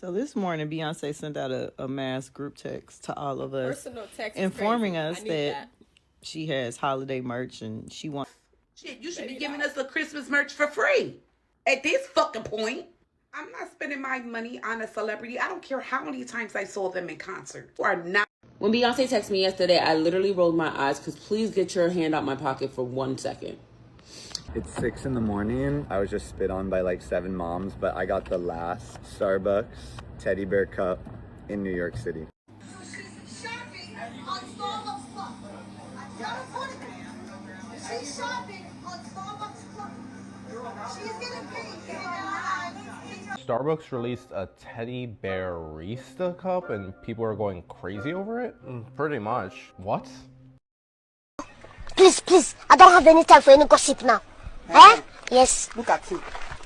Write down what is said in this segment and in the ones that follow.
So this morning, Beyonce sent out a mass group text to all of us, personal text, informing us that she has holiday merch and she wants. Shit, you should be giving us the Christmas merch for free. At this fucking point, I'm not spending my money on a celebrity. I don't care how many times I saw them in concert. Or not. When Beyonce texted me yesterday, I literally rolled my eyes because please get your hand out my pocket for 1 second. It's 6 in the morning. I was just spit on by like 7 moms, but I got the last Starbucks teddy bear cup in New York City. She's shopping on Starbucks Club. She's shopping on Starbucks Club. She's getting paid. Starbucks released a teddy bear barista cup and people are going crazy over it? Pretty much. What? Please, I don't have any time for any gossip now. Huh? Yes. Look at you.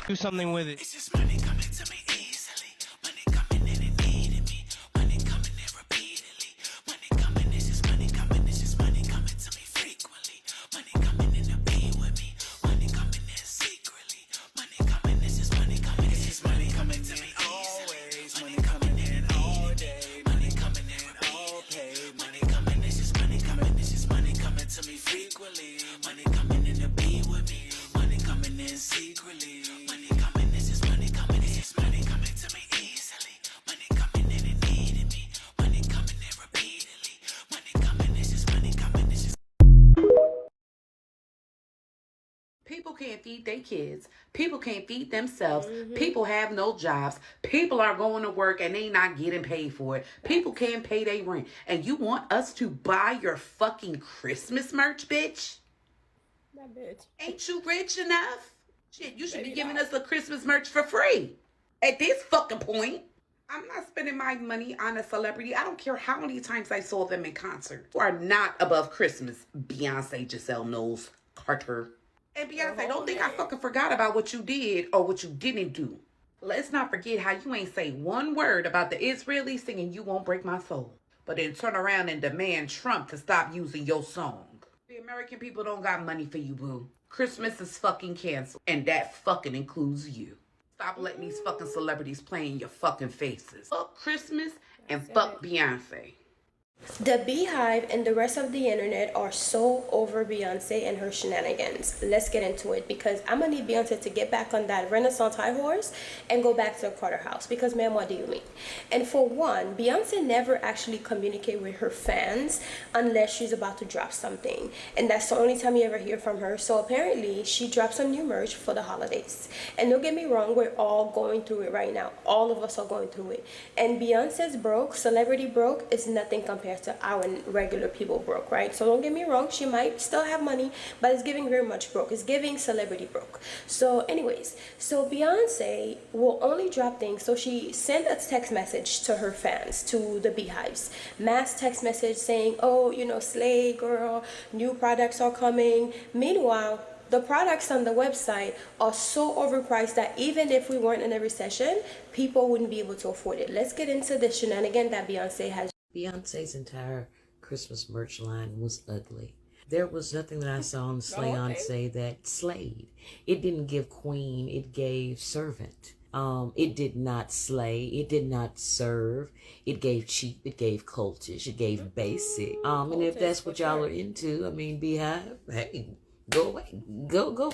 Do something with it. It's just money coming to me easily. Money coming in and needing me. Money coming in repeatedly. Money coming, it's just money coming. It's just money coming to me frequently. Money coming in to be with me. Money coming in secretly. Money coming, it's just money coming. It's just money coming to me always. Money coming in all day. Money coming in all paid. Money coming, it's just money coming. It's just money coming to me frequently. Money coming in to be with me. Money coming in secretly. Money coming, it's just money coming. It's just money coming to me easily. Money coming in and needing me. Money coming in repeatedly. Money coming, it's just money coming. It's just. People can't feed their kids. People can't feed themselves. People have no jobs. People are going to work and they not getting paid for it. People can't pay their rent. And you want us to buy your fucking Christmas merch, bitch? That bitch. Ain't you rich enough? Shit, you should be giving us the Christmas merch for free. At this fucking point, I'm not spending my money on a celebrity. I don't care how many times I saw them in concert. Who are not above Christmas. Beyonce, Giselle Knowles, Carter. And Beyonce, don't think I fucking forgot about what you did or what you didn't do. Let's not forget how you ain't say one word about the Israelis singing You Won't Break My Soul, but then turn around and demand Trump to stop using your song. The American people don't got money for you, boo. Christmas is fucking canceled, and that fucking includes you. Stop letting these fucking celebrities play in your fucking faces. Fuck Christmas and fuck Beyonce. The Beehive and the rest of the internet are so over Beyonce and her shenanigans. Let's get into it because I'm gonna need Beyonce to get back on that Renaissance high horse and go back to the Carter house because, ma'am, what do you mean? And for one, Beyonce never actually communicate with her fans unless she's about to drop something, and that's the only time you ever hear from her. So apparently she dropped some new merch for the holidays, and don't get me wrong, we're all going through it right now. All of us are going through it, and Beyonce's broke, celebrity broke, is nothing compared to our regular people broke, right? So don't get me wrong, she might still have money, but it's giving very much broke. It's giving celebrity broke. So anyways, so Beyonce will only drop things. So she sent a text message to her fans, to the Beehives, mass text message saying, oh, you know, slay girl, new products are coming. Meanwhile, the products on the website are so overpriced that even if we weren't in a recession, people wouldn't be able to afford it. Let's get into the shenanigan that Beyonce has. Beyonce's entire Christmas merch line was ugly. There was nothing that I saw on Beyonce that slayed. It didn't give queen, it gave servant. It did not slay, it did not serve, it gave cheap, it gave cultish, it gave basic. And if that's what y'all are into, I mean, Beehive, hey, go away. Go.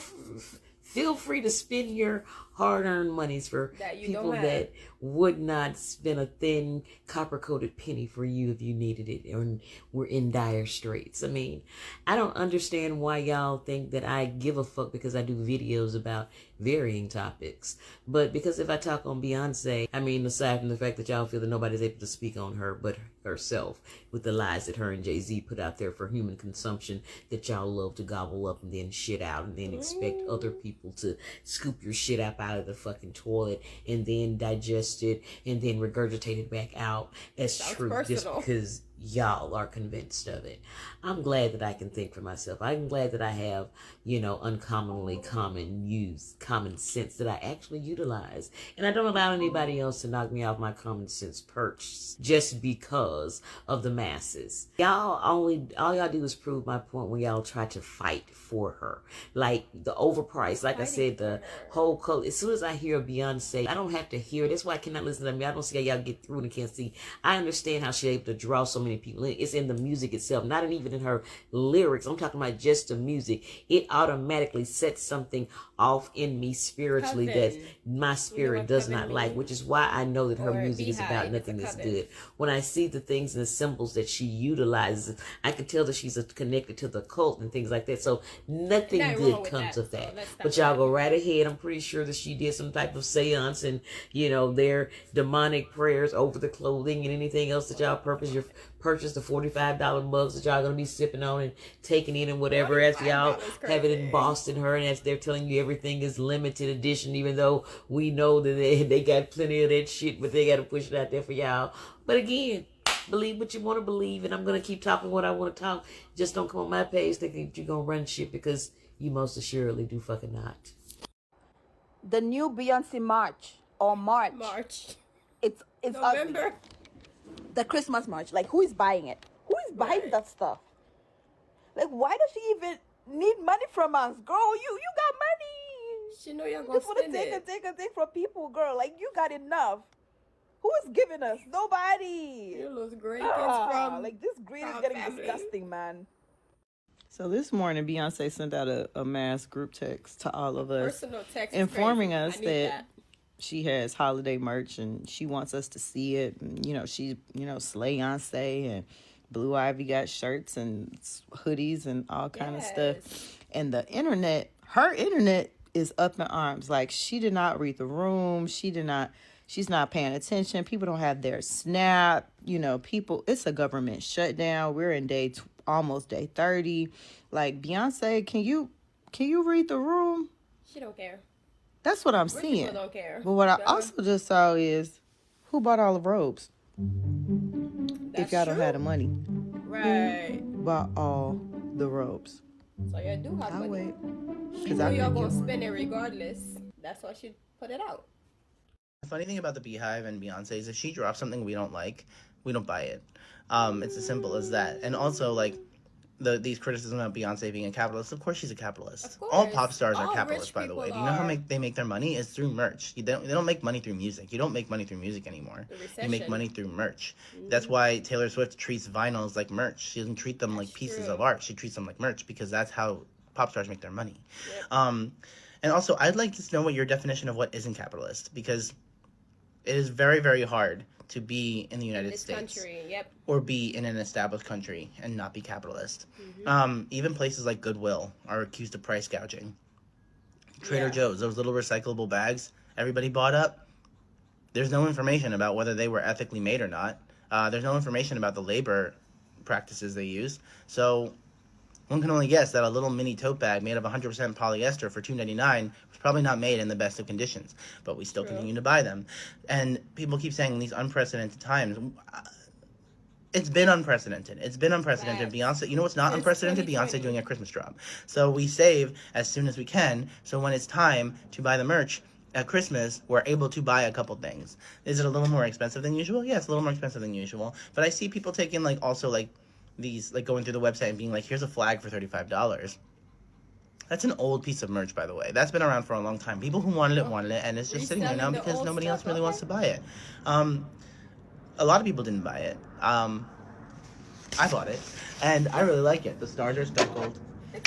Feel free to spend your hard-earned monies for people that would not spend a thin copper-coated penny for you if you needed it or were in dire straits. I mean, I don't understand why y'all think that I give a fuck because I do videos about varying topics. But because if I talk on Beyonce, I mean, aside from the fact that y'all feel that nobody's able to speak on her but herself with the lies that her and Jay-Z put out there for human consumption that y'all love to gobble up and then shit out and then expect other people to scoop your shit up out of the fucking toilet and then digest it and then regurgitate it back out. That's true. Just because y'all are convinced of it. I'm glad that I can think for myself. I'm glad that I have, uncommonly common sense that I actually utilize. And I don't allow anybody else to knock me off my common sense perch just because of the masses. All y'all do is prove my point when y'all try to fight for her. Like the overpriced, like I said, the whole color. As soon as I hear Beyonce, I don't have to hear it. That's why I cannot listen to me. I don't see how y'all get through and can't see. I understand how she's able to draw so many people in. It's in the music itself, not even in her lyrics. I'm talking about just the music. It automatically sets something off in me spiritually that my spirit does not like, which is why I know that her music is about nothing that's good. When I see the things and the symbols that she utilizes, I can tell that she's connected to the cult and things like that. So nothing good comes of that. But y'all go right ahead. I'm pretty sure that she did some type of seance and, their demonic prayers over the clothing and anything else that y'all purchase the $45 mugs that y'all gonna be sipping on and taking in and whatever, as y'all have it embossed in her, and as they're telling you everything is limited edition, even though we know that they got plenty of that shit, but they gotta push it out there for y'all. But again, believe what you want to believe, and I'm gonna keep talking what I want to talk. Just don't come on my page thinking you're gonna run shit, because you most assuredly do fucking not. The new Beyonce March. It's November. ugly. The Christmas March. Like, who is buying it? Who is buying that stuff? Like, why does she even need money from us? Girl, you got money. She know you're gonna spend it. Take from people, girl. Like, you got enough. Who is giving us? Nobody. You lose great things from like, this greed is getting disgusting, man. So this morning, Beyonce sent out a mass group text to all of us, personal text, informing us that she has holiday merch and she wants us to see it. And, she's, Beyonce and Blue Ivy got shirts and hoodies and all kind of stuff. And the internet, her internet is up in arms. Like, she did not read the room. She's not paying attention. People don't have their Snap. It's a government shutdown. We're in almost day 30. Like, Beyonce, can you read the room? She don't care. That's what I'm seeing. People don't care. But what I also just saw is, who bought all the robes? If y'all don't have the money. Right. Who bought all the robes? So you do have money. Wait. She know you're going to spend it regardless. That's why she put it out. The funny thing about the Beehive and Beyonce is if she drops something we don't like, we don't buy it. It's as simple as that. And also, like, these criticisms about Beyonce being a capitalist, of course she's a capitalist. All pop stars are capitalists, by the way. Do you know how they make their money? It's through merch. They don't make money through music. You don't make money through music anymore. You make money through merch. That's why Taylor Swift treats vinyls like merch. She doesn't treat them like pieces of art. She treats them like merch, because that's how pop stars make their money. And also, I'd like to know what your definition of what isn't capitalist, because it is very, very hard to be in the United States or be in an established country and not be capitalist. Even places like Goodwill are accused of price gouging. Trader Joe's, those little recyclable bags everybody bought up, there's no information about whether they were ethically made or not. There's no information about the labor practices they used. So one can only guess that a little mini tote bag made of 100% polyester for $2.99 was probably not made in the best of conditions, but we still continue to buy them. And people keep saying these unprecedented times. It's been unprecedented. Beyonce, you know what's not unprecedented? Beyonce doing a Christmas drop. So we save as soon as we can, so when it's time to buy the merch at Christmas, we're able to buy a couple things. Is it a little more expensive than usual? Yeah, it's a little more expensive than usual. But I see people taking, these, going through the website and being like, here's a flag for $35. That's an old piece of merch, by the way. That's been around for a long time. People who wanted it, and it's just sitting there now because nobody else really wants to buy it. A lot of people didn't buy it. I bought it, and I really like it. The stars are speckled,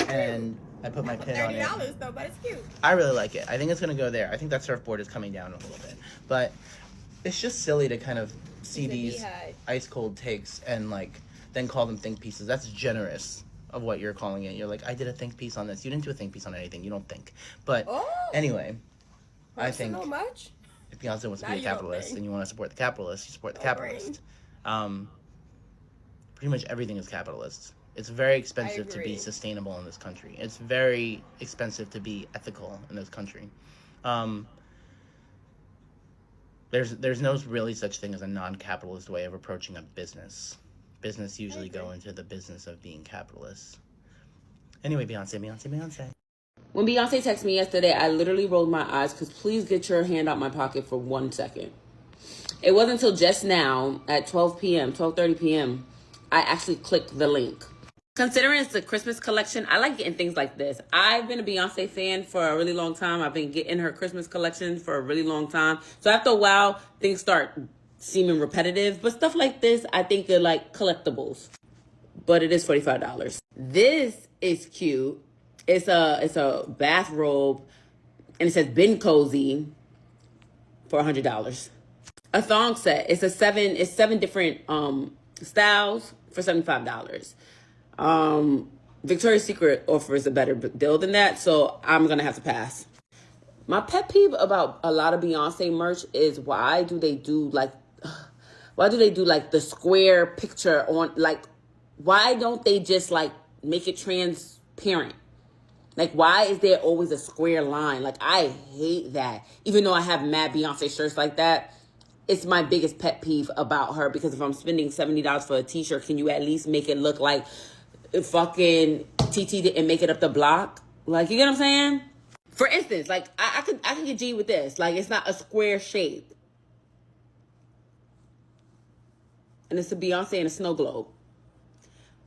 and I put my pin on it. $30 though, but it's cute. I really like it. I think it's going to go there. I think that surfboard is coming down a little bit. But it's just silly to kind of see these ice-cold takes and, then call them think pieces. That's generous of what you're calling it. You're like, I did a think piece on this. You didn't do a think piece on anything. You don't think. But anyway, I think if Beyonce wants to be a capitalist and you want to support the capitalist, you support the capitalist. Pretty much everything is capitalist. It's very expensive to be sustainable in this country. It's very expensive to be ethical in this country. There's no really such thing as a non-capitalist way of approaching a business. business usually go into the business of being capitalists. Anyway, Beyonce. When Beyonce texted me yesterday, I literally rolled my eyes because please get your hand out my pocket for 1 second. It wasn't until just now at 12:30 p.m., I actually clicked the link. Considering it's the Christmas collection, I like getting things like this. I've been a Beyonce fan for a really long time. I've been getting her Christmas collection for a really long time. So after a while, things start seeming repetitive. But stuff like this, I think are like collectibles. But it is $45. This is cute. It's a bathrobe, and it says "Been Cozy" for $100. A thong set. It's 7 different styles for $75. Victoria's Secret offers a better deal than that, so I'm gonna have to pass. My pet peeve about a lot of Beyonce merch is why do they do like the square picture on, like, why don't they just like make it transparent? Like, why is there always a square line? Like, I hate that. Even though I have mad Beyonce shirts like that, it's my biggest pet peeve about her, because if I'm spending $70 for a t-shirt, can you at least make it look like fucking TT didn't make it up the block? Like, you get what I'm saying? For instance, like, I could get G with this. Like, it's not a square shape. And it's a Beyonce and a snow globe.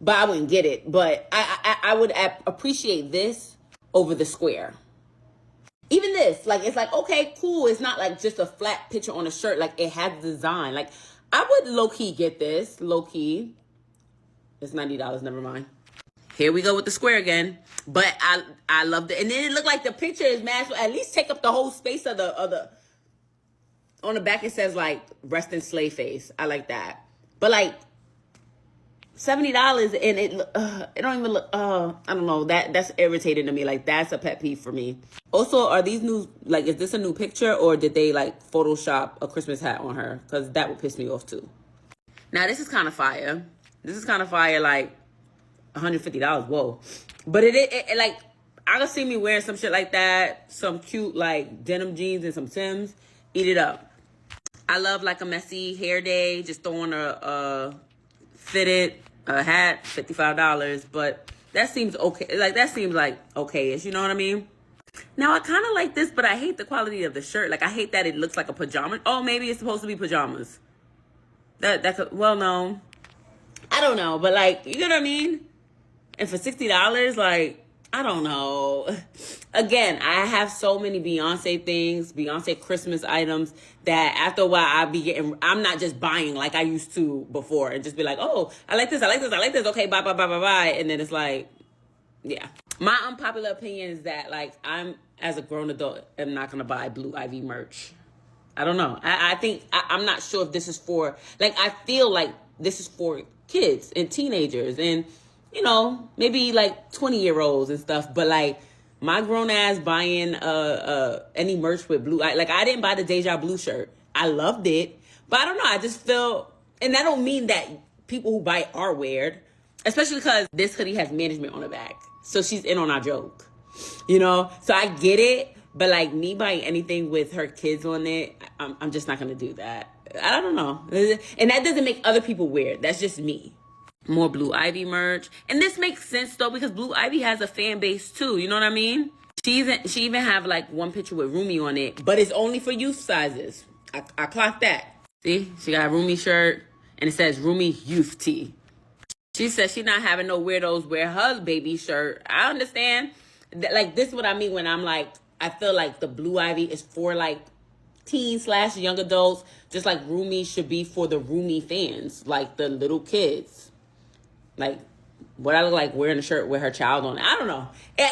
But I wouldn't get it. But I would appreciate this over the square. Even this, like, it's like, okay, cool. It's not like just a flat picture on a shirt. Like, it has design. Like, I would low-key get this. Low-key. It's $90. Never mind. Here we go with the square again. But I loved it. And then it looked like the picture is matched. At least take up the whole space of the... On the back, it says, like, rest in slave face. I like that. But, like, $70 and it don't even look, I don't know, that's irritating to me. Like, that's a pet peeve for me. Also, are these new, like, is this a new picture, or did they like Photoshop a Christmas hat on her? Because that would piss me off too. Now, this is kind of fire. Like $150. Whoa. But it like, I could see me wearing some shit like that, some cute like denim jeans and some Timbs. Eat it up. I love like a messy hair day, just throwing a fitted hat, $55, but that seems okay. Like, that seems like okay-ish, you know what I mean? Now, I kind of like this, but I hate the quality of the shirt. Like, I hate that it looks like a pajama. Oh, maybe it's supposed to be pajamas. That could, well, no. I don't know, but like, you know what I mean? And for $60, like, I don't know. Again, I have so many Beyonce things, Beyonce Christmas items, that after a while I'm not just buying like I used to before and just be like, oh, I like this. Okay, bye. And then it's like, yeah. My unpopular opinion is that, like, I'm, as a grown adult, am not going to buy Blue Ivy merch. I don't know. I think, I'm not sure if this is for, like, I feel like this is for kids and teenagers and, you know, maybe like 20-year-olds and stuff. But like, my grown ass buying any merch with blue, like, I didn't buy the Deja Blue shirt. I loved it, but I don't know. I just feel, and that don't mean that people who buy it are weird, especially because this hoodie has management on the back, so she's in on our joke, you know. So I get it, but like, me buying anything with her kids on it, I'm just not gonna do that. I don't know, and that doesn't make other people weird. That's just me. More Blue Ivy merch. And this makes sense though, because Blue Ivy has a fan base too, you know what I mean? She even have like one picture with Rumi on it, but it's only for youth sizes. I clocked that. See, she got a Rumi shirt and it says Rumi Youth Tee. She says she not having no weirdos wear her baby shirt. I understand. Like, this is what I mean when I'm like, I feel like the Blue Ivy is for like teen/young adults, just like Rumi should be for the Rumi fans, like the little kids. Like, what I look like wearing a shirt with her child on it. I don't know.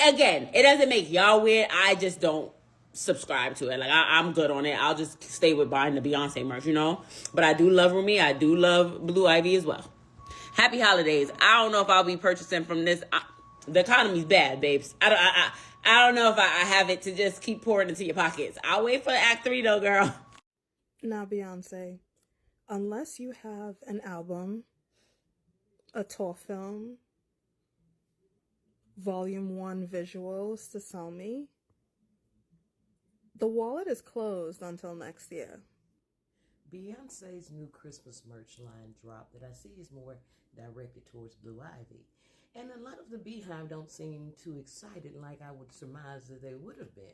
Again, it doesn't make y'all weird. I just don't subscribe to it. Like, I'm good on it. I'll just stay with buying the Beyonce merch, you know? But I do love Rumi. I do love Blue Ivy as well. Happy holidays. I don't know if I'll be purchasing from this. The economy's bad, babes. I don't know if I have it to just keep pouring into your pockets. I'll wait for Act 3 though, girl. Now, Beyonce, unless you have an album, a tour film, Volume 1 visuals to sell me, the wallet is closed until next year. Beyonce's new Christmas merch line drop that I see is more directed towards Blue Ivy. And a lot of the Beehive don't seem too excited like I would surmise that they would have been.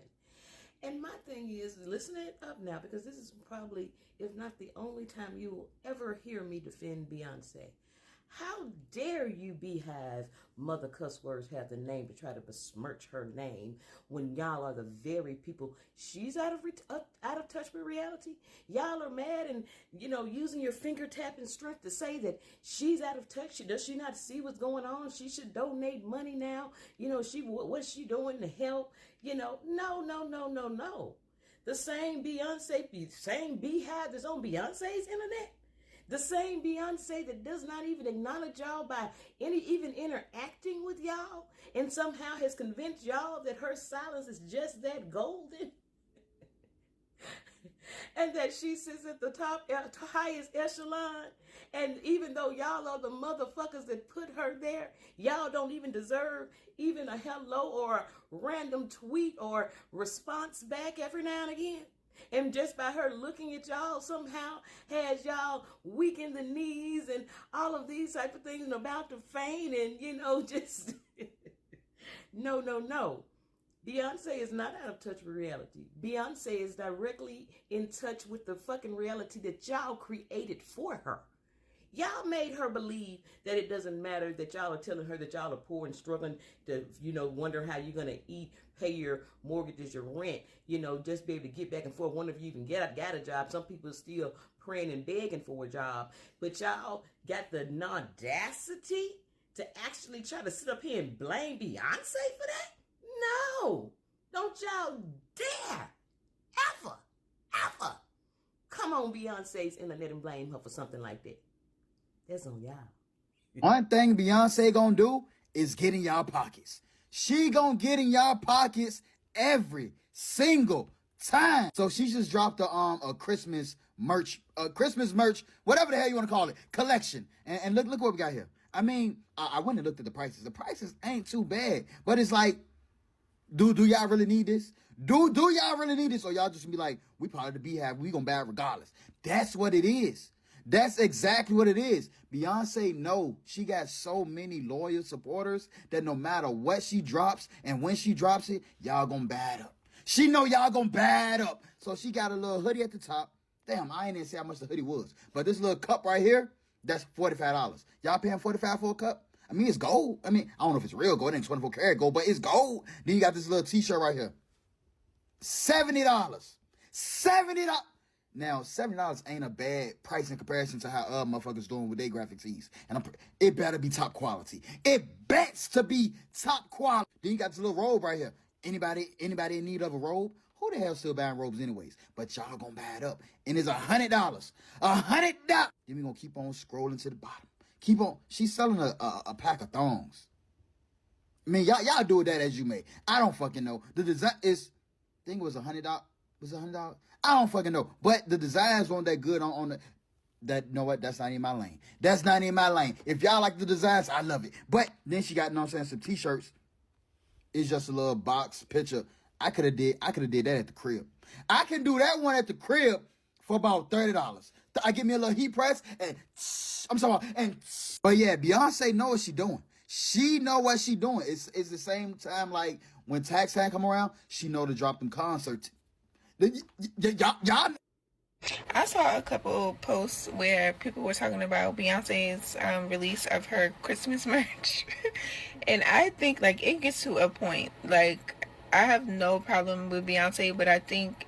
And my thing is, listen it up now, because this is probably, if not the only time you will ever hear me defend Beyonce. How dare you, Beehive, mother cuss words have the name to try to besmirch her name when y'all are the very people. She's out of touch with reality. Y'all are mad and, using your finger tapping strength to say that she's out of touch. Does she not see what's going on? She should donate money now. What's she doing to help? No. The same Beyonce, same Beehive that's on Beyonce's internet. The same Beyonce that does not even acknowledge y'all by even interacting with y'all, and somehow has convinced y'all that her silence is just that golden. And that she sits at the top, highest echelon. And even though y'all are the motherfuckers that put her there, y'all don't even deserve even a hello or a random tweet or response back every now and again. And just by her looking at y'all somehow has y'all weak in the knees and all of these type of things and about to faint and, just... No. Beyonce is not out of touch with reality. Beyonce is directly in touch with the fucking reality that y'all created for her. Y'all made her believe that it doesn't matter, that y'all are telling her that y'all are poor and struggling to, wonder how you're going to eat, pay your mortgages, your rent, just be able to get back and forth. One of you even got a job. Some people are still praying and begging for a job. But y'all got the audacity to actually try to sit up here and blame Beyonce for that? No. Don't y'all dare. Ever. Come on Beyonce's internet and blame her for something like that. That's on y'all. One thing Beyonce gonna do is get in y'all pockets. She gonna get in y'all pockets every single time. So she just dropped a Christmas merch, whatever the hell you want to call it, collection. And look what we got here. I mean, I went and looked at the prices. The prices ain't too bad, but it's like, do y'all really need this? Do y'all really need this? Or y'all just be like, we part of the Beehive, we gonna buy it regardless. That's what it is. That's exactly what it is. Beyonce, no, she got so many loyal supporters that no matter what she drops and when she drops it, y'all gonna buy it up. She know y'all gonna buy it up. So she got a little hoodie at the top. Damn, I ain't even say how much the hoodie was. But this little cup right here, that's $45. Y'all paying $45 for a cup? I mean, it's gold. I mean, I don't know if it's real gold. It ain't 24 karat gold, but it's gold. Then you got this little t-shirt right here. $70. $70. Now, $70 ain't a bad price in comparison to how motherfuckers doing with their graphic tees. And it better be top quality. It bets to be top quality. Then you got this little robe right here. Anybody in need of a robe? Who the hell still buying robes anyways? But y'all gonna buy it up. And it's $100. $100. Then we gonna keep on scrolling to the bottom. Keep on. She's selling a pack of thongs. I mean, y'all do with that as you may. I don't fucking know. The design is, I think it was $100. Was it $100? I don't fucking know. But the designs weren't that good on the, that, you know what? That's not in my lane. That's not in my lane. If y'all like the designs, I love it. But then she got, you know what I'm saying, some t-shirts. It's just a little box picture. I could have did that at the crib. I can do that one at the crib for about $30. I give me a little heat press and but yeah, Beyonce know what she doing. She know what she doing. It's the same time like when tax time come around, she know to drop them concerts. Y'all. I saw a couple posts where people were talking about Beyonce's release of her Christmas merch. And I think, like, it gets to a point. Like, I have no problem with Beyonce, but I think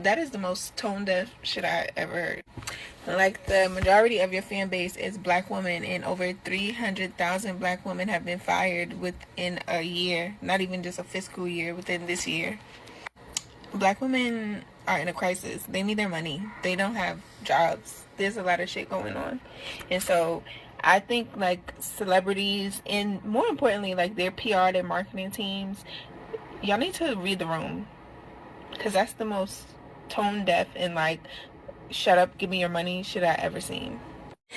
that is the most tone-deaf shit I ever heard. Like, the majority of your fan base is black women, and over 300,000 black women have been fired within a year. Not even just a fiscal year, within this year. Black women are in a crisis. They need their money. They don't have jobs. There's a lot of shit going on. And so I think like celebrities and more importantly like their PR, their marketing teams, y'all need to read the room. Because that's the most tone deaf and like shut up, give me your money shit I ever seen.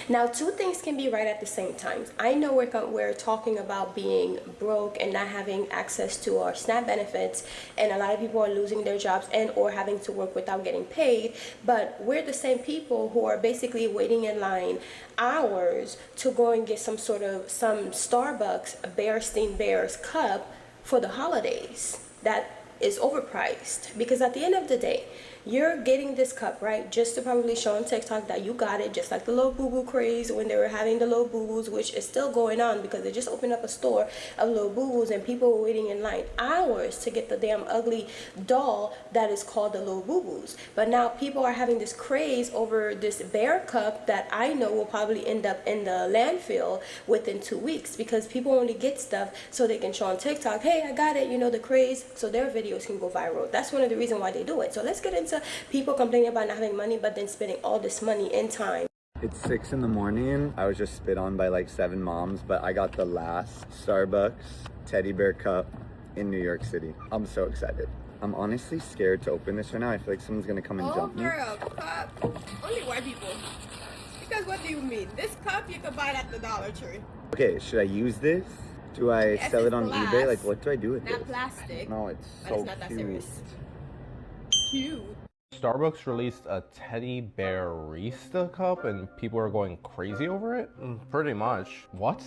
Now, two things can be right at the same time. I know we're talking about being broke and not having access to our SNAP benefits, and a lot of people are losing their jobs and or having to work without getting paid, but we're the same people who are basically waiting in line hours to go and get some Starbucks Bears cup for the holidays that is overpriced. Because at the end of the day, you're getting this cup, right, just to probably show on TikTok that you got it, just like the little boo-boo craze when they were having the little boo-boos, which is still going on because they just opened up a store of little boo-boos and people were waiting in line hours to get the damn ugly doll that is called the little boo-boos. But now people are having this craze over this bear cup that I know will probably end up in the landfill within 2 weeks, because people only get stuff so they can show on TikTok, hey, I got it, you know, the craze, so their videos can go viral. That's one of the reasons why they do it. So let's get into people complaining about not having money but then spending all this money in time. It's 6 in the morning. I was just spit on by like 7 moms, but I got the last Starbucks teddy bear cup in New York City. I'm so excited. I'm honestly scared to open this right now. I feel like someone's gonna come and jump me. Over a cup. Only white people. Because what do you mean? This cup you can buy it at the Dollar Tree. Okay, should I use this? Do I Yes, sell it it's on glass, eBay? Like, what do I do with not this? plastic. No, it's But so it's not that cute. serious. Cute. Starbucks released a teddy bearista cup and people are going crazy over it? Pretty much. What?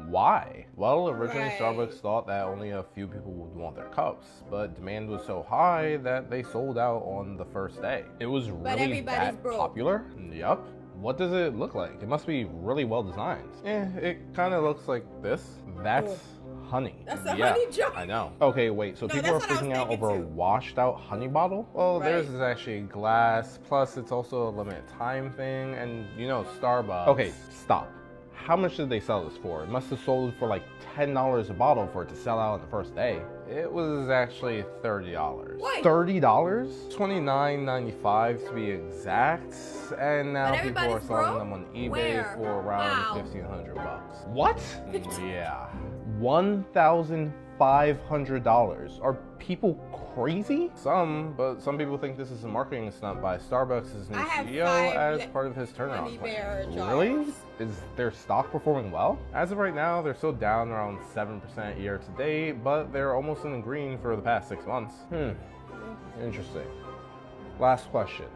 Why? Well, originally Starbucks thought that only a few people would want their cups, but demand was so high that they sold out on the first day. It was really that popular? Yup. What does it look like? It must be really well designed. It kind of looks like this. That's honey. That's a honey jar. I know. Okay, wait, so people are freaking out over a washed out honey bottle? Well, theirs is actually glass, plus it's also a limited time thing, and you know, Starbucks. Okay, stop. How much did they sell this for? It must have sold for like $10 a bottle for it to sell out on the first day. It was actually $30. What? $30? $29.95 to be exact. And now people are selling them on eBay for around $1,500. What? Yeah. $1,500. Are people crazy? But some people think this is a marketing stunt by Starbucks' new CEO as part of his turnaround plan. Really? Is their stock performing well? As of right now, they're still down around 7% year to date, but they're almost in the green for the past 6 months. Interesting. Last question.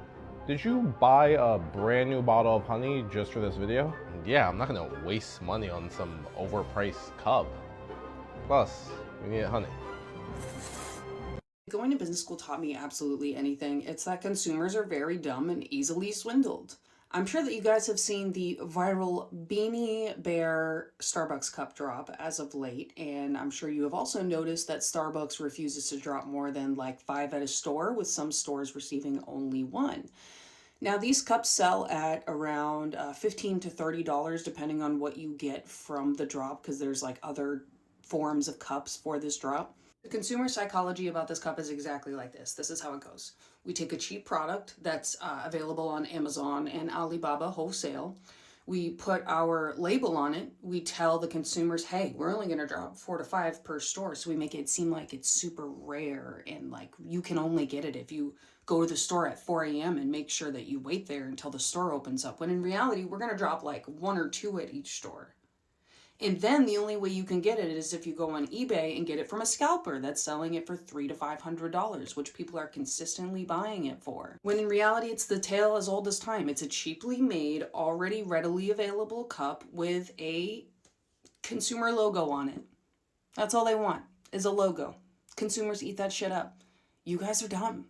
Did you buy a brand new bottle of honey just for this video? Yeah, I'm not gonna waste money on some overpriced cup. Plus, we need honey. Going to business school taught me absolutely anything. It's that consumers are very dumb and easily swindled. I'm sure that you guys have seen the viral Beanie Bear Starbucks cup drop as of late, and I'm sure you have also noticed that Starbucks refuses to drop more than like 5 at a store, with some stores receiving only 1. Now, these cups sell at around $15 to $30 depending on what you get from the drop, because there's like other forms of cups for this drop. The consumer psychology about this cup is exactly like this. This is how it goes. We take a cheap product that's available on Amazon and Alibaba wholesale. We put our label on it. We tell the consumers, hey, we're only going to drop 4 to 5 per store. So we make it seem like it's super rare and like you can only get it if you go to the store at 4 a.m. and make sure that you wait there until the store opens up. When in reality, we're going to drop like 1 or 2 at each store. And then the only way you can get it is if you go on eBay and get it from a scalper that's selling it for $300 to $500, which people are consistently buying it for. When in reality, it's the tale as old as time. It's a cheaply made, already readily available cup with a consumer logo on it. That's all they want, is a logo. Consumers eat that shit up. You guys are dumb.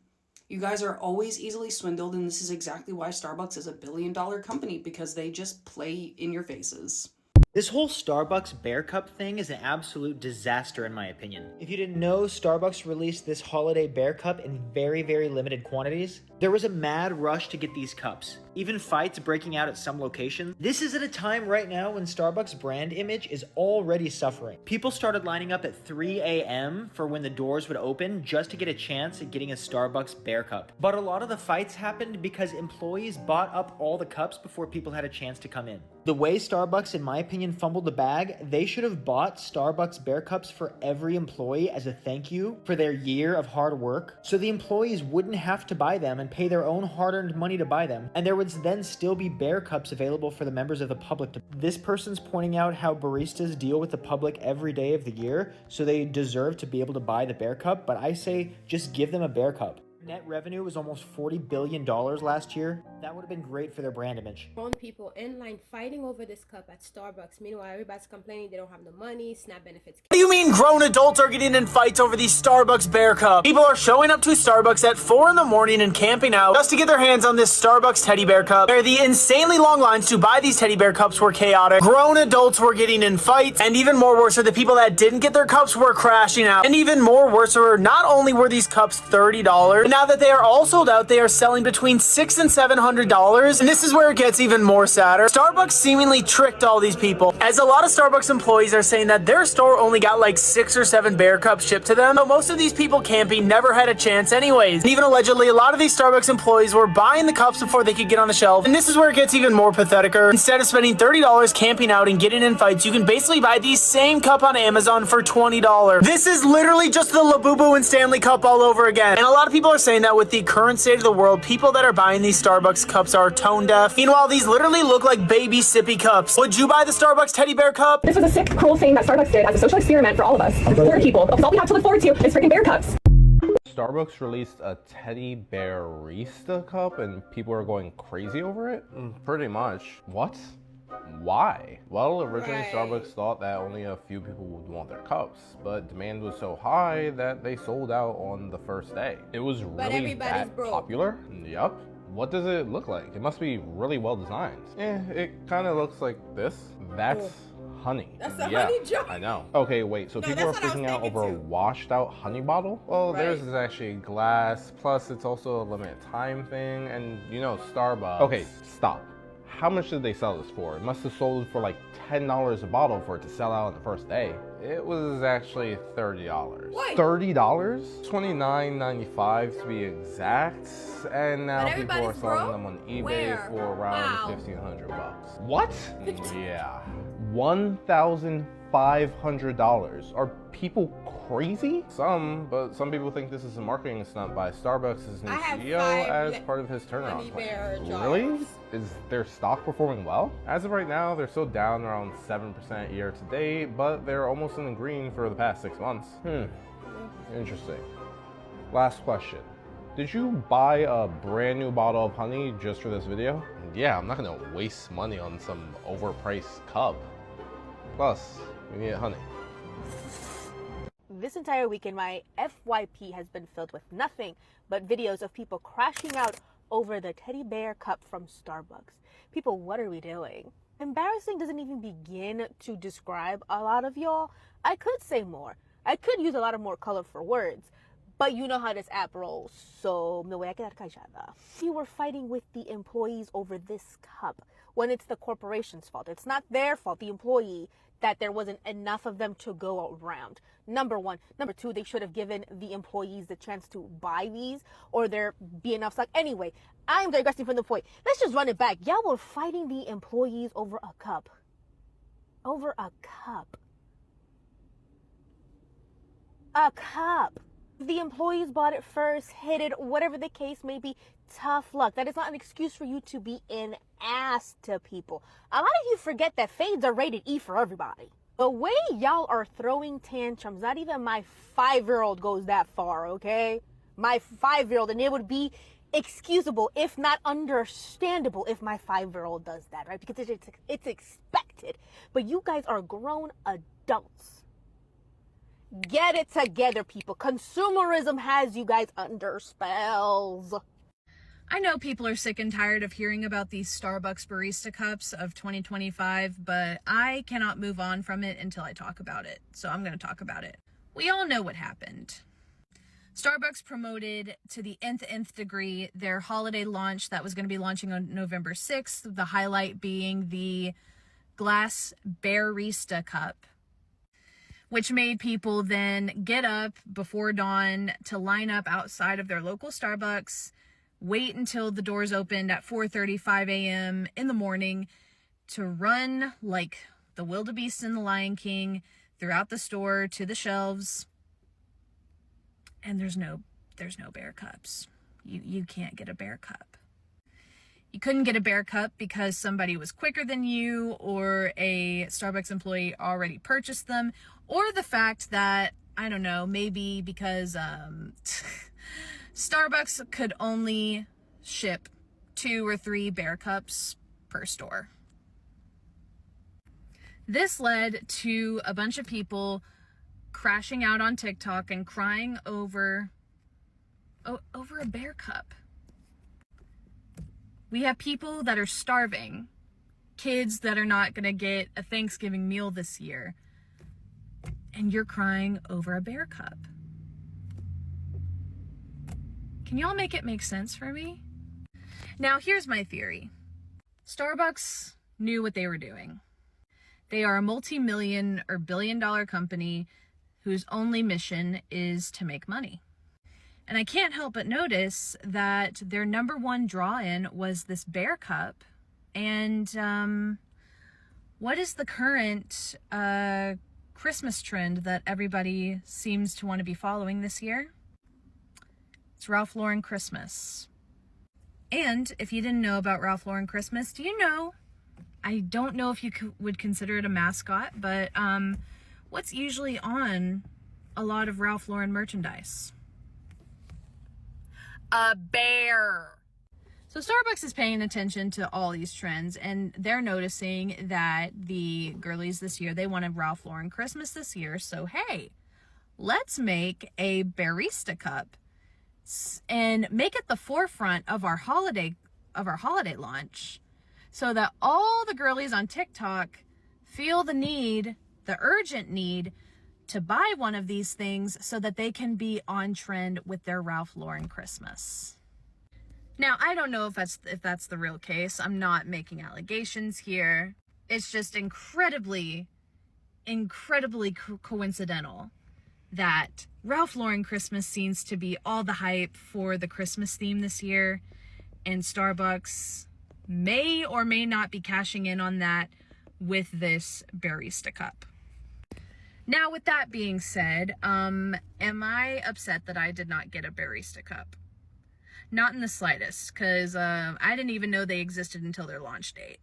You guys are always easily swindled, and this is exactly why Starbucks is a billion-dollar company, because they just play in your faces. This whole Starbucks Bear Cup thing is an absolute disaster in my opinion. If you didn't know, Starbucks released this holiday Bear Cup in very, very limited quantities. There was a mad rush to get these cups, even fights breaking out at some locations. This is at a time right now when Starbucks brand image is already suffering. People started lining up at 3 a.m. for when the doors would open just to get a chance at getting a Starbucks Bear Cup. But a lot of the fights happened because employees bought up all the cups before people had a chance to come in. The way Starbucks, in my opinion, fumbled the bag, they should have bought Starbucks Bear Cups for every employee as a thank you for their year of hard work, so the employees wouldn't have to buy them and pay their own hard-earned money to buy them, and there would then still be bear cups available for the members of the public to. This person's pointing out how baristas deal with the public every day of the year, so they deserve to be able to buy the bear cup, but I say just give them a bear cup. Net revenue was almost $40 billion last year. That would have been great for their brand image. Grown people in line fighting over this cup at Starbucks. Meanwhile, everybody's complaining they don't have the money, SNAP benefits. What do you mean grown adults are getting in fights over these Starbucks bear cup? People are showing up to Starbucks at 4 in the morning and camping out just to get their hands on this Starbucks teddy bear cup. Where the insanely long lines to buy these teddy bear cups were chaotic. Grown adults were getting in fights, and even more worse, the people that didn't get their cups were crashing out. And even more worse, not only were these cups $30, now that they are all sold out, they are selling between $600 and $700, and this is where it gets even more sadder. Starbucks seemingly tricked all these people, as a lot of Starbucks employees are saying that their store only got like 6 or 7 bear cups shipped to them, but most of these people camping never had a chance anyways. And even allegedly, a lot of these Starbucks employees were buying the cups before they could get on the shelf, and this is where it gets even more patheticer. Instead of spending $30 camping out and getting in fights, you can basically buy the same cup on Amazon for $20. This is literally just the Labubu and Stanley cup all over again, and a lot of people are saying that with the current state of the world, people that are buying these Starbucks cups are tone deaf. Meanwhile, these literally look like baby sippy cups. Would you buy the Starbucks teddy bear cup? This was a sick, cruel thing that Starbucks did as a social experiment for all of us, poor people. Because all we have to look forward to is freaking bear cups. Starbucks released a teddy bear barista cup and people are going crazy over it? Pretty much. What? Why? Well, originally Starbucks thought that only a few people would want their cups, but demand was so high that they sold out on the first day. It was really that popular? Yup. What does it look like? It must be really well designed. It kind of looks like this. That's honey. That's a honey jar. I know. Okay, wait, so people are freaking out over a washed out honey bottle? Well, theirs is actually glass, plus it's also a limited time thing, and you know, Starbucks. Okay, stop. How much did they sell this for? It must have sold for like $10 a bottle for it to sell out on the first day. It was actually $30. What? $30? $29.95 to be exact. And now people are selling them on eBay for around 1,500 bucks. What? Yeah. $1,500. Are people crazy? Some, but some people think this is a marketing stunt by Starbucks' new CEO as part of his turnaround plan. Really? Is their stock performing well? As of right now, they're still down around 7% year to date, but they're almost in the green for the past 6 months. Interesting. Last question. Did you buy a brand new bottle of honey just for this video? Yeah, I'm not gonna waste money on some overpriced cup. Plus, we need honey. This entire weekend, my FYP has been filled with nothing but videos of people crashing out over the teddy bear cup from Starbucks. People, what are we doing? Embarrassing doesn't even begin to describe a lot of y'all. I could say more. I could use a lot of more colorful words, but you know how this app rolls, so me voy a quedar callada. You were fighting with the employees over this cup when it's the corporation's fault. It's not their fault, the employee, that there wasn't enough of them to go around. Number one. Number two, they should have given the employees the chance to buy these, or there be enough stock. Anyway, I'm digressing from the point. Let's just run it back. Y'all were fighting the employees over a cup. Over a cup. A cup. The employees bought it first, hid it, whatever the case may be. Tough luck. That is not an excuse for you to be an ass to people. A lot of you forget that fades are rated E for everybody. The way y'all are throwing tantrums, not even my 5-year-old goes that far, okay? My 5-year-old, and it would be excusable, if not understandable, if my 5-year-old does that, right? Because it's expected. But you guys are grown adults. Get it together, people. Consumerism has you guys under spells. I know people are sick and tired of hearing about these Starbucks barista cups of 2025, but I cannot move on from it until I talk about it. So I'm going to talk about it. We all know what happened. Starbucks promoted to the nth degree their holiday launch that was going to be launching on November 6th, the highlight being the glass barista cup, which made people then get up before dawn to line up outside of their local Starbucks, wait until the doors opened at 4:35 a.m. in the morning to run like the wildebeest in the Lion King throughout the store to the shelves. And there's no bear cups. you can't get a bear cup. You couldn't get a bear cup because somebody was quicker than you, or a Starbucks employee already purchased them, or the fact that, I don't know, maybe because Starbucks could only ship 2 or 3 bear cups per store. This led to a bunch of people crashing out on TikTok and crying over a bear cup. We have people that are starving, kids that are not going to get a Thanksgiving meal this year, and you're crying over a bear cup. Can y'all make it make sense for me? Now, here's my theory. Starbucks knew what they were doing. They are a multi-million or billion-dollar company whose only mission is to make money. And I can't help but notice that their number one draw-in was this bear cup. And what is the current Christmas trend that everybody seems to want to be following this year? It's Ralph Lauren Christmas. And if you didn't know about Ralph Lauren Christmas, do you know, I don't know if you would consider it a mascot, but what's usually on a lot of Ralph Lauren merchandise? A bear. So Starbucks is paying attention to all these trends, and they're noticing that the girlies this year, they wanted Ralph Lauren Christmas this year. So hey, let's make a barista cup and make it the forefront of our holiday launch, so that all the girlies on TikTok feel the need, the urgent need, to buy one of these things so that they can be on trend with their Ralph Lauren Christmas. Now, I don't know if that's the real case. I'm not making allegations here. It's just incredibly coincidental that Ralph Lauren Christmas seems to be all the hype for the Christmas theme this year, and Starbucks may or may not be cashing in on that with this barista cup. Now, with that being said, am I upset that I did not get a barista cup? Not in the slightest, because I didn't even know they existed until their launch date.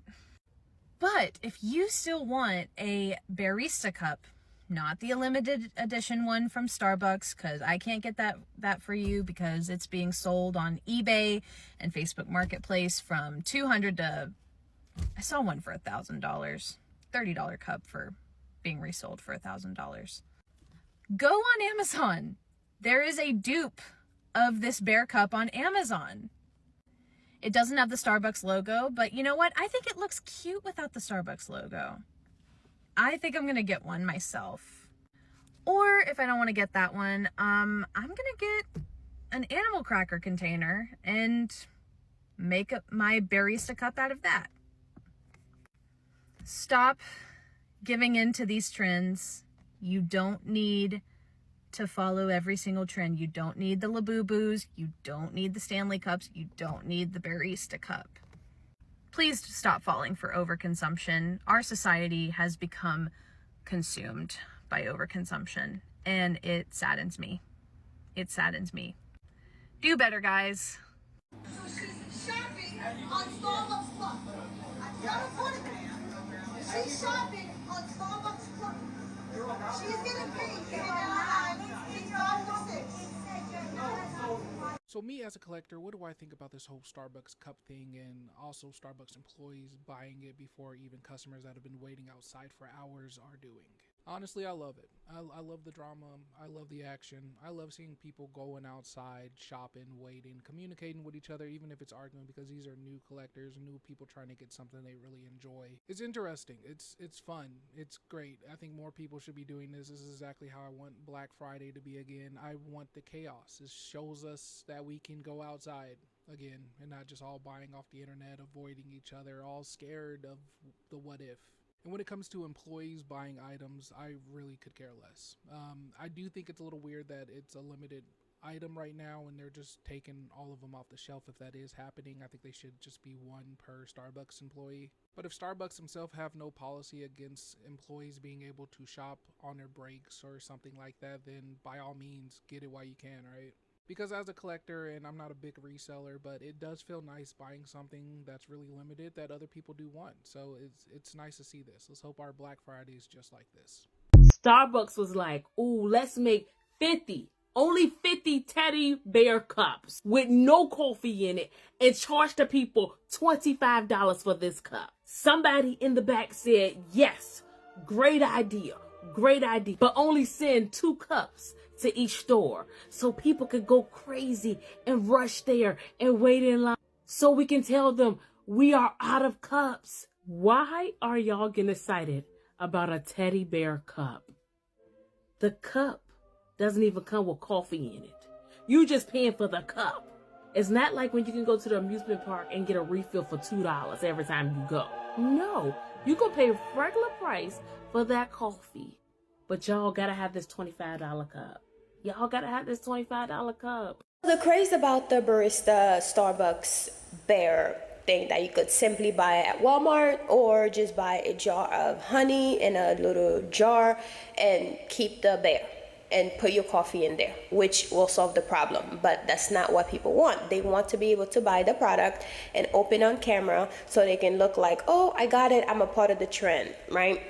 But if you still want a barista cup, not the limited edition one from Starbucks, because I can't get that for you because it's being sold on eBay and Facebook Marketplace from $200 to, I saw one for $1,000, $30 cup for being resold for $1,000. Go on Amazon. There is a dupe of this bear cup on Amazon. It doesn't have the Starbucks logo, but you know what? I think it looks cute without the Starbucks logo. I think I'm gonna get one myself. Or if I don't want to get that one, I'm gonna get an animal cracker container and make my barista cup out of that. Stop giving in to these trends. You don't need to follow every single trend. You don't need the Labubu's. You don't need the Stanley cups. You don't need the barista cup. Please stop falling for overconsumption. Our society has become consumed by overconsumption, and it saddens me. It saddens me. Do better, guys. So she's shopping on Starbucks Club. She's shopping on Starbucks Club. She's getting paid. So me as a collector, what do I think about this whole Starbucks cup thing, and also Starbucks employees buying it before even customers that have been waiting outside for hours are doing? Honestly, I love it. I love the drama. I love the action. I love seeing people going outside, shopping, waiting, communicating with each other, even if it's arguing, because these are new collectors, new people trying to get something they really enjoy. It's interesting. It's fun. It's great. I think more people should be doing this. This is exactly how I want Black Friday to be again. I want the chaos. It shows us that we can go outside again and not just all buying off the internet, avoiding each other, all scared of the what if. And when it comes to employees buying items, I really could care less. I do think it's a little weird that it's a limited item right now and they're just taking all of them off the shelf. If that is happening, I think they should just be one per Starbucks employee. But if Starbucks themselves have no policy against employees being able to shop on their breaks or something like that, then by all means, get it while you can, right? Because as a collector, and I'm not a big reseller, but it does feel nice buying something that's really limited that other people do want. So it's nice to see this. Let's hope our Black Friday is just like this. Starbucks was like, ooh, let's make 50, only 50 teddy bear cups with no coffee in it and charge the people $25 for this cup. Somebody in the back said, yes, great idea, but only send 2 cups to each store so people could go crazy and rush there and wait in line so we can tell them we are out of cups. Why are y'all getting excited about a teddy bear cup? The cup doesn't even come with coffee in it. You just paying for the cup. It's not like when you can go to the amusement park and get a refill for $2 every time you go. No, you can pay regular price for that coffee. But y'all gotta have this $25 cup. Y'all gotta have this $25 cup. The craze about the barista Starbucks bear thing that you could simply buy at Walmart or just buy a jar of honey in a little jar and keep the bear and put your coffee in there, which will solve the problem. But that's not what people want. They want to be able to buy the product and open on camera so they can look like, oh, I got it, I'm a part of the trend, right?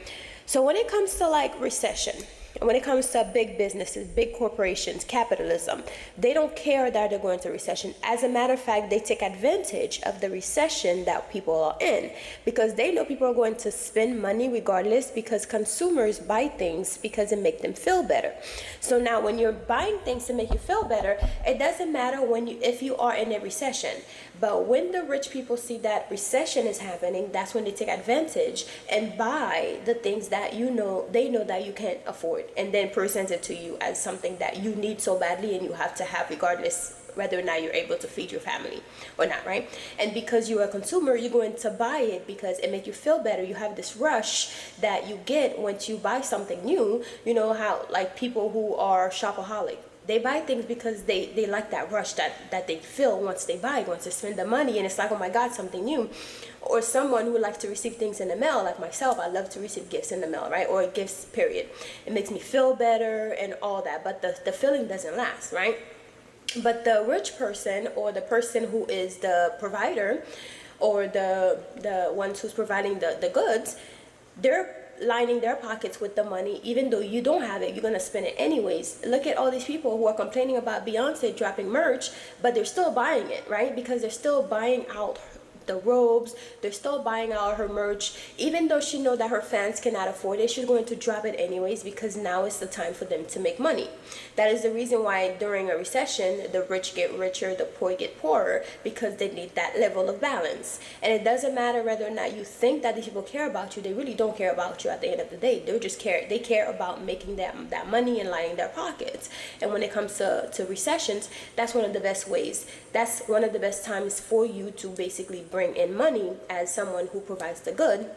So when it comes to like recession, when it comes to big businesses, big corporations, capitalism, they don't care that they're going to recession. As a matter of fact, they take advantage of the recession that people are in because they know people are going to spend money regardless because consumers buy things because it makes them feel better. So now when you're buying things to make you feel better, it doesn't matter if you are in a recession. But when the rich people see that recession is happening, that's when they take advantage and buy the things that they know that you can't afford, and then present it to you as something that you need so badly and you have to have regardless whether or not you're able to feed your family or not, right? And because you're a consumer, you're going to buy it because it makes you feel better. You have this rush that you get once you buy something new. You know how like people who are shopaholic, they buy things because they like that rush that they feel once they spend the money, and it's like, oh my God, something new. Or someone who likes to receive things in the mail, like myself, I love to receive gifts in the mail, right? Or gifts, period. It makes me feel better and all that, but the feeling doesn't last, right? But the rich person or the person who is the provider or the ones who's providing the goods, they're lining their pockets with the money. Even though you don't have it, you're gonna spend it anyways. Look at all these people who are complaining about Beyonce dropping merch, but they're still buying it, right? Because they're still buying out the robes, they're still buying out her merch. Even though she knows that her fans cannot afford it, she's going to drop it anyways because now is the time for them to make money. That is the reason why during a recession, the rich get richer, the poor get poorer, because they need that level of balance. And it doesn't matter whether or not you think that these people care about you, they really don't care about you at the end of the day. They care about making that money and lining their pockets. And when it comes to recessions, that's one of the best ways. That's one of the best times for you to basically bring in money as someone who provides the good,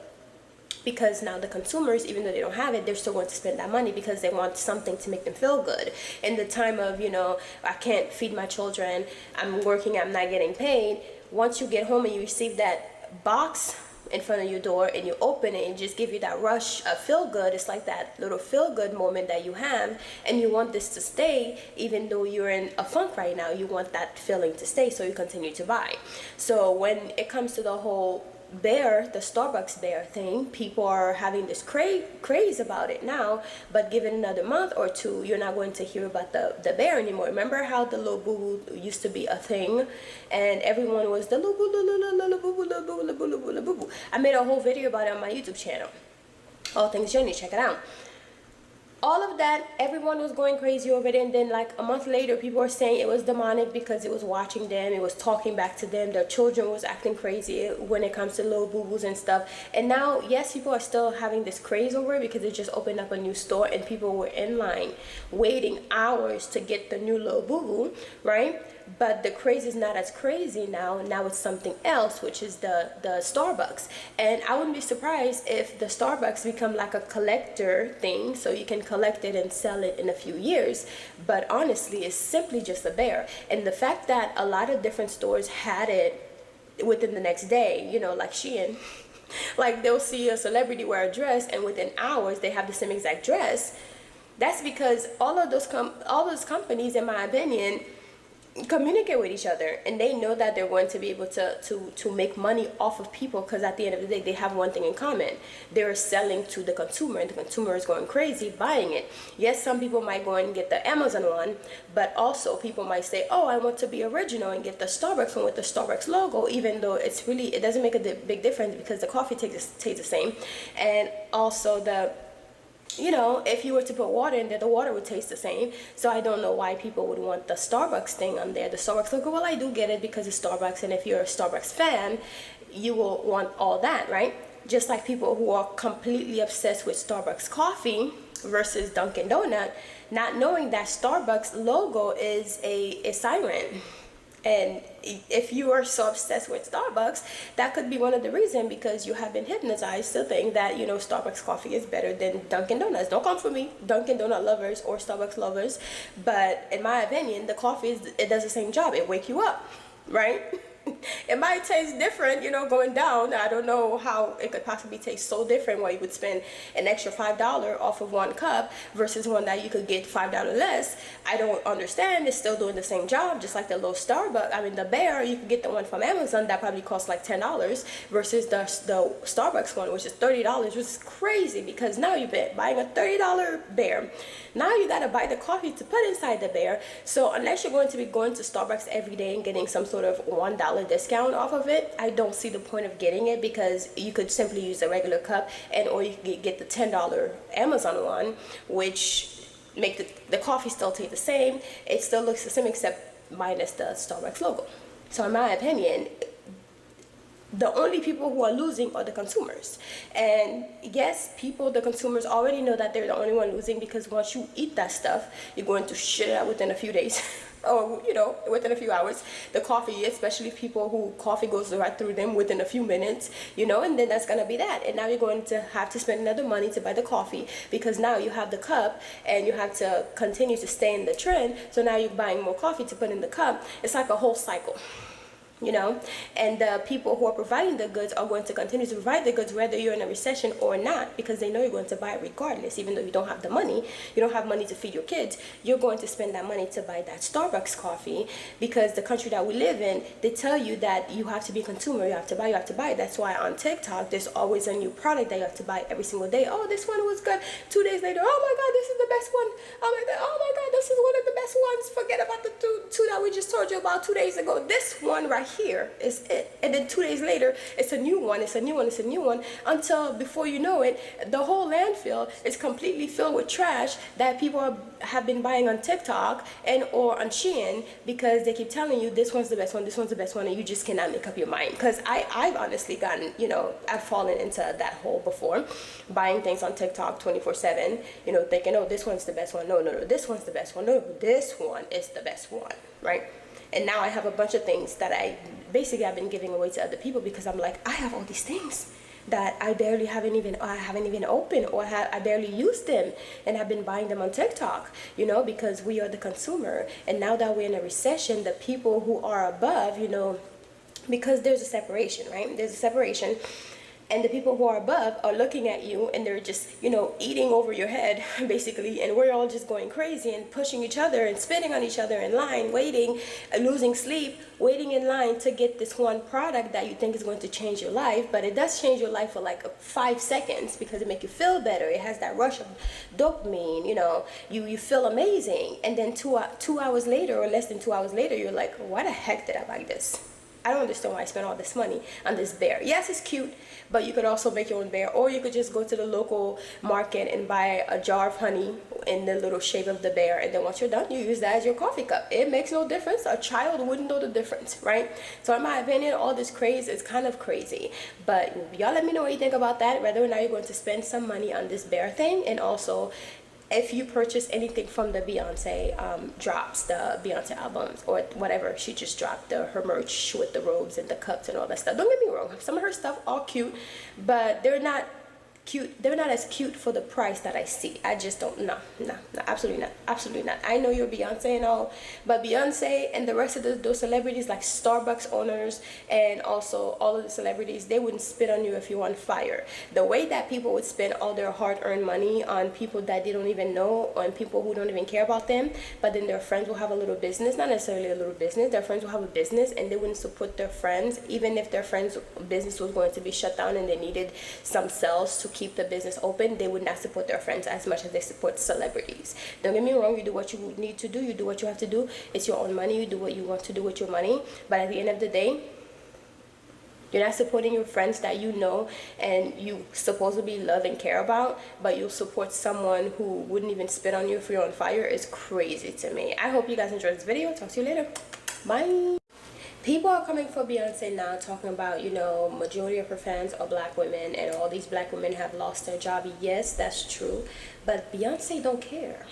because now the consumers, even though they don't have it, they're still going to spend that money because they want something to make them feel good. In the time of, I can't feed my children, I'm working, I'm not getting paid, once you get home and you receive that box in front of your door and you open it and just give you that rush of feel good, it's like that little feel good moment that you have, and you want this to stay. Even though you're in a funk right now, you want that feeling to stay, so you continue to buy. So when it comes to the whole the Starbucks bear thing, people are having this craze about it now, but given another month or two, you're not going to hear about the bear anymore. Remember how the little boo-boo used to be a thing, and everyone was the little boo-boo. I made a whole video about it on my YouTube channel, All Things Journey, check it out. All of that, everyone was going crazy over it, and then like a month later, people were saying it was demonic because it was watching them, it was talking back to them, their children was acting crazy when it comes to little boo-boos and stuff. And now, yes, people are still having this craze over it because they just opened up a new store and people were in line waiting hours to get the new little boo-boo, right? But the craze is not as crazy now. Now it's something else, which is the Starbucks. And I wouldn't be surprised if the Starbucks become like a collector thing, so you can collect it and sell it in a few years. But honestly, it's simply just a bear. And the fact that a lot of different stores had it within the next day, like Shein, like they'll see a celebrity wear a dress and within hours they have the same exact dress. That's because all those companies, in my opinion, communicate with each other, and they know that they're going to be able to make money off of people, because at the end of the day they have one thing in common: they're selling to the consumer, and the consumer is going crazy buying it. Yes, some people might go and get the Amazon one, but also people might say, oh, I want to be original and get the Starbucks one with the Starbucks logo, even though it doesn't make a big difference because the coffee tastes the same. And also if you were to put water in there, the water would taste the same. So I don't know why people would want the Starbucks thing on there, the Starbucks logo. Well, I do get it because it's Starbucks, and if you're a Starbucks fan, you will want all that, right? Just like people who are completely obsessed with Starbucks coffee versus Dunkin' Donut, not knowing that Starbucks logo is a siren. And if you are so obsessed with Starbucks, that could be one of the reasons, because you have been hypnotized to think that, Starbucks coffee is better than Dunkin' Donuts. Don't come for me, Dunkin' Donut lovers or Starbucks lovers. But in my opinion, the coffee, it does the same job. It wakes you up, right? It might taste different, going down. I don't know how it could possibly taste so different where you would spend an extra $5 off of one cup versus one that you could get $5 less. I don't understand. It's still doing the same job, just like the little Starbucks. The Bear, you could get the one from Amazon that probably costs like $10 versus the Starbucks one, which is $30, which is crazy, because now you've been buying a $30 Bear. Now you gotta buy the coffee to put inside the Bear. So unless you're going to be going to Starbucks every day and getting some sort of $1 discount off of it, I don't see the point of getting it, because you could simply use a regular cup, or you could get the $10 Amazon one, which make the coffee still taste the same. It still looks the same except minus the Starbucks logo. So in my opinion, the only people who are losing are the consumers. And yes, the consumers already know that they're the only one losing, because once you eat that stuff, you're going to shit it out within a few days. Or, within a few hours. The coffee, especially people who coffee goes right through them within a few minutes, and then that's going to be that. And now you're going to have to spend another money to buy the coffee, because now you have the cup and you have to continue to stay in the trend. So now you're buying more coffee to put in the cup. It's like a whole cycle. And the people who are providing the goods are going to continue to provide the goods whether you're in a recession or not, because they know you're going to buy it regardless. Even though you don't have the money, you don't have money to feed your kids, you're going to spend that money to buy that Starbucks coffee, because the country that we live in, they tell you that you have to be a consumer, you have to buy. That's why on TikTok there's always a new product that you have to buy every single day. Oh, this one was good. 2 days later, oh my god, this is the best one. Oh my god, this is one of the best ones. Forget about the two that we just told you about 2 days ago. This one right here is it. And then 2 days later, it's a new one, until before you know it, the whole landfill is completely filled with trash that people have been buying on TikTok or on Shein, because they keep telling you this one's the best one, and you just cannot make up your mind. Because I've honestly gotten, I've fallen into that hole before, buying things on TikTok 24/7, thinking, oh, this one's the best one, no, this one's the best one, no, this one is the best one, right? And now I have a bunch of things that I've been giving away to other people, because I'm like, I have all these things that I haven't even opened, or I barely used them, and I've been buying them on TikTok, because we are the consumer. And now that we're in a recession, the people who are above, because there's a separation, right? There's a separation. And the people who are above are looking at you, and they're just, eating over your head, basically. And we're all just going crazy and pushing each other and spitting on each other in line, waiting, losing sleep, waiting in line to get this one product that you think is going to change your life. But it does change your life for like 5 seconds, because it makes you feel better. It has that rush of dopamine, you feel amazing. And then 2 hours later, or less than 2 hours later, you're like, why the heck did I buy this? I don't understand why I spent all this money on this bear. Yes, it's cute, but you could also make your own bear, or you could just go to the local market and buy a jar of honey in the little shape of the bear, and then once you're done, you use that as your coffee cup. It makes no difference. A child wouldn't know the difference, right? So in my opinion, all this craze is kind of crazy. But y'all let me know what you think about that, whether or not you're going to spend some money on this bear thing. And also, if you purchase anything from the Beyonce drops, the Beyonce albums, or whatever she just dropped, her merch with the robes and the cups and all that stuff. Don't get me wrong, some of her stuff all cute, but they're not cute. They're not as cute for the price that I see. I just don't. No, absolutely not. I know you're Beyonce and all, but Beyonce and the rest of those celebrities, like Starbucks owners and also all of the celebrities, they wouldn't spit on you if you're on fire. The way that people would spend all their hard-earned money on people that they don't even know, on people who don't even care about them, but then their friends will have a little business, not necessarily a little business, their friends will have a business, and they wouldn't support their friends, even if their friends' business was going to be shut down and they needed some sales to keep the business open. They would not support their friends as much as they support celebrities. Don't get me wrong, you do what you need to do, you do what you have to do. It's your own money, you do what you want to do with your money, but at the end of the day, you're not supporting your friends that you know and you supposedly love and care about, but you'll support someone who wouldn't even spit on you if you're on fire. Is crazy to me. I hope you guys enjoyed this video. Talk to you later. Bye. People are coming for Beyonce now, talking about, you know, majority of her fans are black women and all these black women have lost their job. Yes, that's true, but Beyonce don't care.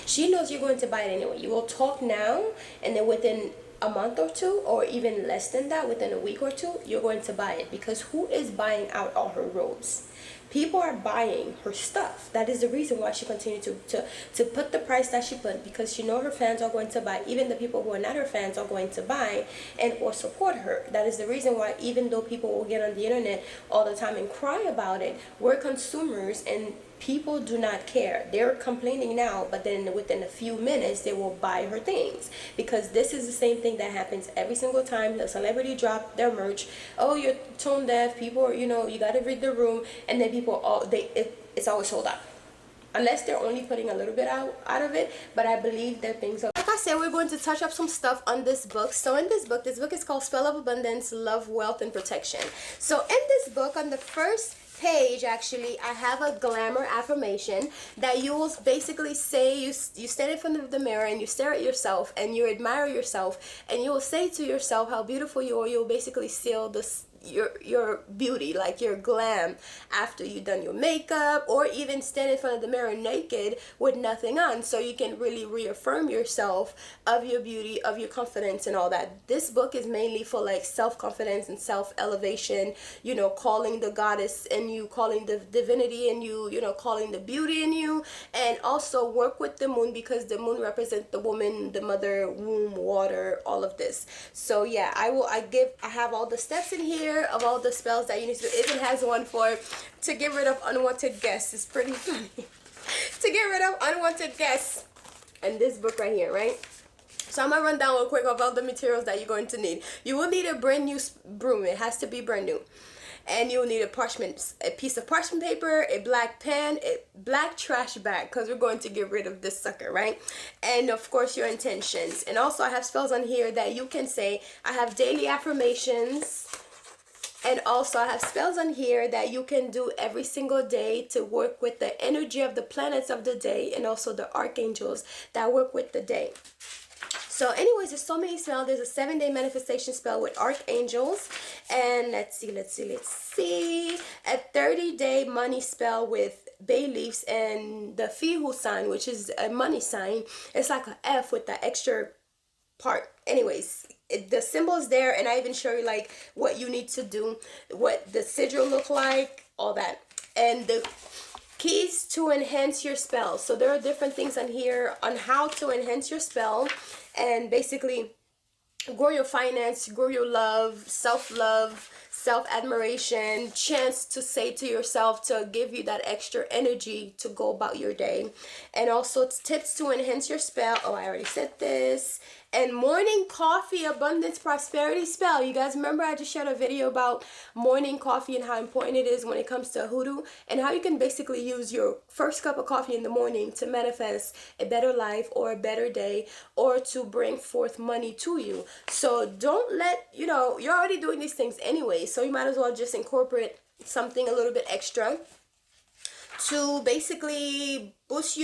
She knows you're going to buy it anyway. You will talk now, and then within a month or two, or even less than that, within a week or two, you're going to buy it. Because who is buying out all her robes? People are buying her stuff. That is the reason why she continued to put the price that she put, because she knows her fans are going to buy. Even the people who are not her fans are going to buy and or support her. That is the reason why, even though people will get on the internet all the time and cry about it, we're consumers and people do not care. They're complaining now, but then within a few minutes they will buy her things, because this is the same thing that happens every single time the celebrity drop their merch. Oh, you're tone deaf, people are, you know, you got to read the room, and then people it's always sold out, unless they're only putting a little bit out of it. But I believe that things are, like I said, we're going to touch up some stuff on this book. So in this book is called Spell of Abundance, Love, Wealth, and Protection. So in this book, on the first page, actually, I have a glamour affirmation that you will basically say, you stand in front of the mirror and you stare at yourself and you admire yourself, and you will say to yourself how beautiful you are. You'll basically seal this your beauty, like your glam, after you've done your makeup, or even stand in front of the mirror naked with nothing on, so you can really reaffirm yourself of your beauty, of your confidence and all that. This book is mainly for like self-confidence and self-elevation, you know, calling the goddess in you, calling the divinity in you, you know, calling the beauty in you, and also work with the moon, because the moon represents the woman, the mother, womb, water, all of this. So yeah, I have all the steps in here of all the spells that you need to do. It even has one to get rid of unwanted guests. It's pretty funny. To get rid of unwanted guests. And this book right here, right? So I'm gonna run down real quick of all the materials that you're going to need. You will need a brand new broom. It has to be brand new. And you'll need a piece of parchment paper, a black pen, a black trash bag, because we're going to get rid of this sucker, right? And of course your intentions. And also I have spells on here that you can say. I have daily affirmations. And also I have spells on here that you can do every single day to work with the energy of the planets of the day, and also the archangels that work with the day. So anyways, there's so many spells. There's a 7-day manifestation spell with archangels. And let's see. A 30-day money spell with bay leaves and the Fihu sign, which is a money sign. It's like an F with the extra part. Anyways, the symbol's there, and I even show you like what you need to do, what the sigil look like, all that. And the keys to enhance your spell. So there are different things on here on how to enhance your spell and basically grow your finance, grow your love, self-love, self-admiration, chance to say to yourself to give you that extra energy to go about your day. And also tips to enhance your spell. Oh, I already said this. And morning coffee abundance prosperity spell. You guys remember I just shared a video about morning coffee and how important it is when it comes to hoodoo, and how you can basically use your first cup of coffee in the morning to manifest a better life or a better day, or to bring forth money to you. So don't let, you know, you're already doing these things anyway, so you might as well just incorporate something a little bit extra to basically boost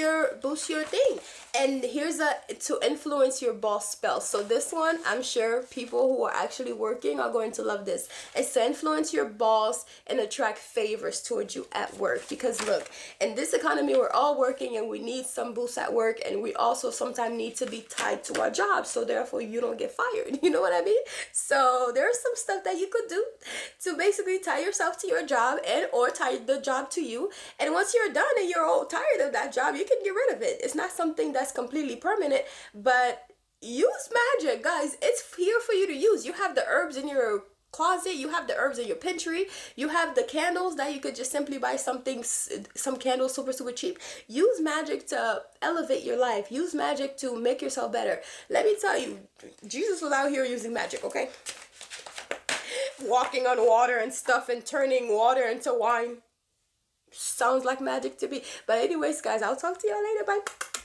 your thing. And here's to influence your boss spell. So this one, I'm sure people who are actually working are going to love this. It's to influence your boss and attract favors towards you at work. Because look, in this economy, we're all working and we need some boost at work, and we also sometimes need to be tied to our job, so therefore you don't get fired. You know what I mean? So there's some stuff that you could do to basically tie yourself to your job, and or tie the job to you. And once you're done and you're all tired of that job, you can get rid of it. It's not something that's completely permanent, but use magic, guys. It's here for you to use. You have the herbs in your closet, you have the herbs in your pantry, you have the candles that you could just simply buy some candles super cheap. Use magic to elevate your life. Use magic to make yourself better. Let me tell you, Jesus was out here using magic, okay? Walking on water and stuff and turning water into wine. Sounds like magic to me. But anyways, guys, I'll talk to y'all later. Bye.